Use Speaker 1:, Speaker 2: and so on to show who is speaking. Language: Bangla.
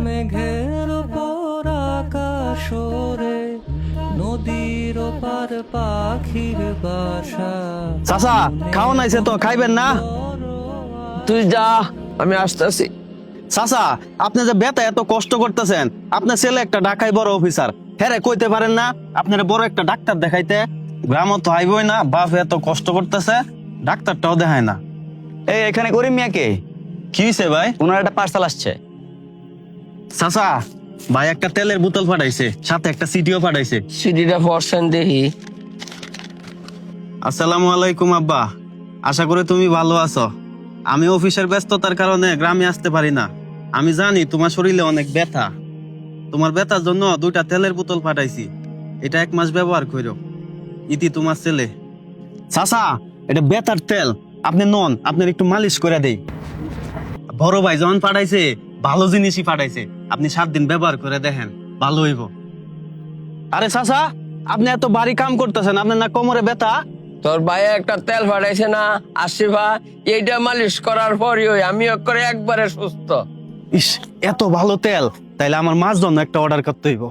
Speaker 1: মেঘের উপর আকাশ ওরে, নদীর ওপার পাখির বাসা।
Speaker 2: চাচা খাওয়া নাইছে তো, খাইবেন না?
Speaker 3: তুই যা, আমি আসতেছি।
Speaker 2: চাচা আপনি যে বেতা এত কষ্ট করতেছেন, আপনার ছেলে একটা ঢাকায় বড় অফিসার, হ্যাঁ কইতে পারেন না আপনার বড় একটা ডাক্তার দেখাইতে? গ্রামও তো আইবই না, বাপ এত কষ্ট করতেছে, ডাক্তারটাও দেখায় না।
Speaker 4: এই এখানে করিম মিয়াকে
Speaker 2: কি হয়েছে ভাই?
Speaker 4: ওনার একটা পার্সেল আসছে।
Speaker 2: চাচা ভাই একটা তেলের বোতল পাঠাইছে, সাথে একটা সিটিও পাঠাইছে।
Speaker 3: সিডিটা পড়ছেন দেখি।
Speaker 2: আসসালামু আলাইকুম আব্বা, আশা করি তুমি ভালো আছো। আমি অফিসের ব্যস্ততার কারণে গ্রামে আসতে পারি না। আমি জানি তোমার শরীরে অনেক ব্যথা, তোমার ব্যথার জন্য 2টা তেলের বোতল পাঠাইছি, এটা 1 মাস ব্যবহার করো। ইতি তোমার ছেলে। চাচা এটা ব্যথার তেল, আপনি নন, আপনার একটু মালিশ করে দেই। বড় ভাই যখন পাঠাইছে ভালো জিনিসই পাঠাইছে, আপনি 7 দিন ব্যবহার করে দেখেন, ভালো হইব। আরে চাচা আপনি এত ভারী কাম করতেছেন, আপনার না কোমরে ব্যথা?
Speaker 3: তোর ভাই একটা তেল ফাটাইছে না আশিফা, এইটা মালিশ করার পরই আমি করে একবারে সুস্থ।
Speaker 2: ইস এত ভালো তেল, তাইলে আমার মাছ জন্য একটা অর্ডার করতে হইব।